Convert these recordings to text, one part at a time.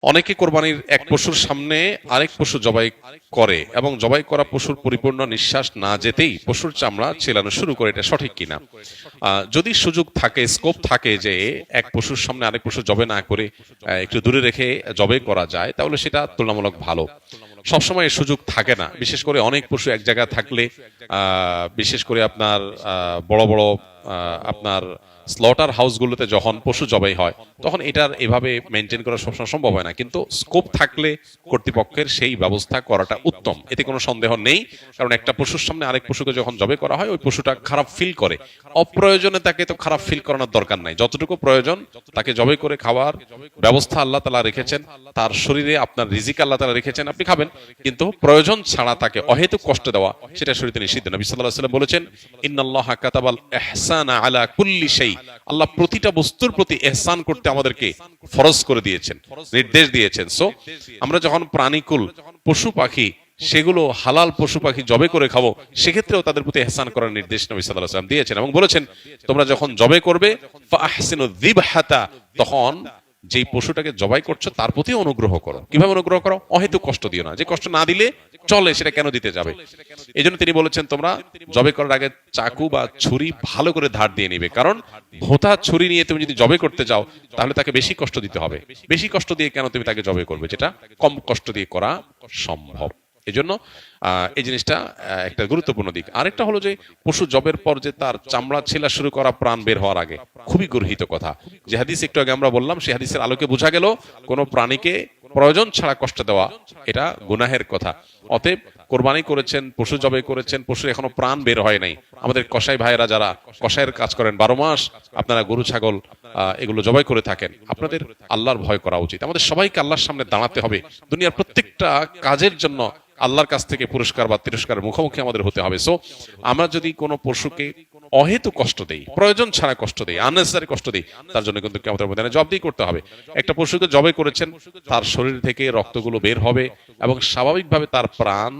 অনেকে কোরবানির এক পশুর সামনে আরেক পশু জবাই করে এবং জবাই করা পশুর পরিপূর্ণ নিঃশ্বাস না যেতেই পশুর চামড়া ছেলানো শুরু করে, এটা সঠিক কিনা? যদি সুযোগ থাকে, স্কোপ থাকে যে এক পশুর সামনে আরেক পশু জবাই না করে একটু দূরে রেখে জবাই করা যায়, তাহলে সেটা তুলনামূলক ভালো। সবসময় সুযোগ থাকে না, বিশেষ করে অনেক পশু এক জায়গায় থাকলে, বিশেষ করে আপনার বড় বড় আপনার স্লটার হাউসগুলোতে যখন পশু জবাই হয়, তখন এটার এভাবে মেনটেন করা সবসময় সম্ভব হয় না। কিন্তু স্কোপ থাকলে কর্তৃপক্ষের সেই ব্যবস্থা করাটা উত্তম, এতে কোনো সন্দেহ নেই। কারণ একটা পশুর সামনে আরেক পশুকে যখন জবাই করা হয়, ওই পশুটা খারাপ ফিল করে। অপ্রয়োজনে তাকে তো খারাপ ফিল করানোর দরকার নাই। যতটুকু প্রয়োজন তাকে জবাই করে খাওয়ার ব্যবস্থা আল্লাহ তাআলা রেখেছেন, তার শরীরে আপনার রিজিক আল্লাহ তাআলা রেখেছেন, আপনি খাবেন। কিন্তু প্রয়োজন ছাড়া তাকে অহেতুক কষ্ট দেওয়া, সেটা শরীয়তে নিষিদ্ধ। নবী সাল্লাল্লাহু আলাইহি ওয়াসাল্লাম বলেছেন, ইন্নাল্লাহা কাতাবাল ইহসানা আলা কুল্লি শাই। আল্লাহ প্রতিটা বস্তুর প্রতি ইহসান করতে আমাদেরকে ফরজ করে দিয়েছেন, নির্দেশ দিয়েছেন। সো আমরা যখন প্রাণীকুল পশু পাখি, সেগুলো হালাল পশু পাখি জবে করে খাবো, সেক্ষেত্রেও তাদের প্রতি ইহসান করার নির্দেশ নবী সাল্লাল্লাহু আলাইহি ওয়াসাল্লাম দিয়েছেন এবং বলেছেন, তোমরা যখন জবে করবে ফাহসিনু যিবহাতা, তখন যেই পশুটাকে জবাই করছো তার প্রতি অনুগ্রহ করো। কিভাবে অনুগ্রহ করো? অহেতুক কষ্ট দিও না। যে কষ্ট না দিলে চলে, সেটা কেন দিতে যাবে? এই জন্য তিনি বলেছেন, তোমরা জবে করার আগে চাকু বা ছুরি ভালো করে ধার দিয়ে নিবে। কারণ ভোঁতা ছুরি নিয়ে তুমি যদি জবে করতে যাও, তাহলে তাকে বেশি কষ্ট দিতে হবে। বেশি কষ্ট দিয়ে কেন তুমি তাকে জবে করবে, যেটা কম কষ্ট দিয়ে করা সম্ভব। এই জন্য এই জিনিসটা একটা গুরুত্বপূর্ণ দিক। আরেকটা হলো যে পশু জবের পর যে তার চামড়া ছেলা শুরু করা প্রাণ বের হওয়ার আগে, খুবই গর্হিত কথা। যে হাদিস একটু আগে আমরা বললাম, সেই হাদিসের আলোকে বোঝা গেল কোনো প্রাণীকে প্রয়োজন ছাড়া কষ্ট দেওয়া এটা গুনাহের কথা। অতএব কোরবানি করেছেন, পশু জবাই করেছেন, পশুর এখনো প্রাণ বের হয় নাই, আমাদের কসাই ভাইয়েরা যারা কসাইয়ের কাজ করেন, 12 মাস আপনারা গরু ছাগল এগুলো জবাই করে থাকেন, আপনাদের আল্লাহর ভয় করা উচিত। আমাদের সবাইকে আল্লাহর সামনে দাঁড়াতে হবে। দুনিয়ার প্রত্যেকটা কাজের জন্য আল্লাহর কাছ থেকে পুরস্কার বা তিরস্কারের মুখোমুখি আমাদের হতে হবে। সো আমরা যদি কোনো পশুকে অহেতু কষ্ট দেই, প্রয়োজন ছাড়া কষ্ট দেই, আননেসেসারি কষ্ট দেই, তার জন্য কিন্তু কিয়ামতের ময়দানে জবাবদিহি করতে হবে। একটা পশুকে জবাই করেছেন, তার শরীর থেকে রক্তগুলো বের হবে এবং স্বাভাবিকভাবে তার প্রাণ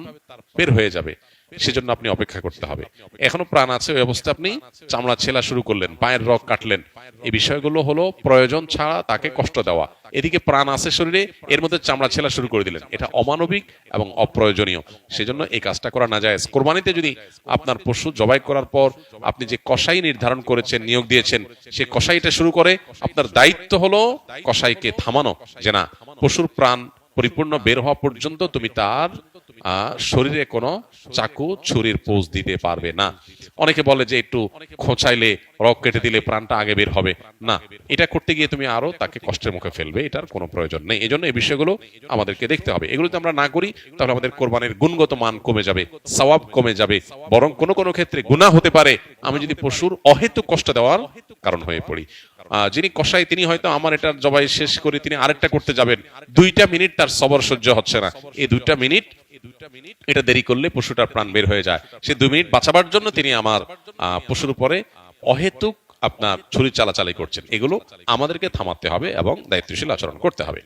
বের হয়ে যাবে। সেজন্য আপনি অপেক্ষা করতে হবে। এখনো প্রাণ আছে, ওই অবস্থায় আপনি চামড়া ছেলা শুরু করলেন, পায়ের রগ কাটলেন, এই বিষয়গুলো হলো প্রয়োজন ছাড়া তাকে কষ্ট দেওয়া। এদিকে প্রাণ আছে শরীরে, এর মধ্যে চামড়া ছেলা শুরু করে দিলেন, এটা অমানবিক এবং অপ্রয়োজনীয়। সেজন্য এই কাজটা করা না যায়। কোরবানিতে যদি আপনার পশু জবাই করার পর আপনি যে কসাই নির্ধারণ করেছেন, নিয়োগ দিয়েছেন, সে কসাইটা শুরু করে, আপনার দায়িত্ব হলো কসাইকে থামানো, যে না, পশুর প্রাণ পরিপূর্ণ বের হওয়া পর্যন্ত তুমি তার শরীরে কোনো চাকু ছুরির পোজ দিতে পারবে না। অনেকে বলে যে একটু খোঁচাইলে, রক কেটে দিলে প্রাণটা আগে বের হবে। না, এটা করতে গিয়ে তুমি আরো তাকে কষ্টের মুখে ফেলবে, এটার কোনো প্রয়োজন নেই। এই জন্য এই বিষয়গুলো আমাদেরকে দেখতে হবে। এগুলো যদি আমরা না করি, তাহলে আমাদের কোরবানির গুণগত মান কমে যাবে, সওয়াব কমে যাবে, বরং কোনো কোনো ক্ষেত্রে গুনাহ হতে পারে আমি যদি পশুর অহেতুক কষ্ট দেওয়ার কারণ হয়ে পড়ি। যিনি কসাই, তিনি হয়তো আমার এটা জবাই শেষ করে তিনি আরেকটা করতে যাবেন, 2টা মিনিট তার সবর সহ্য হচ্ছে না। এই 2টা মিনিট এটা দেরি করলে পশুটার প্রাণ বের হয়ে যায়। সে 2 মিনিট বাঁচাবার জন্য তিনি আমার পশুর উপরে অহেতুক আপনার ছুরি চালাচালি করছেন। এগুলো আমাদেরকে থামাতে হবে এবং দায়িত্বশীল আচরণ করতে হবে।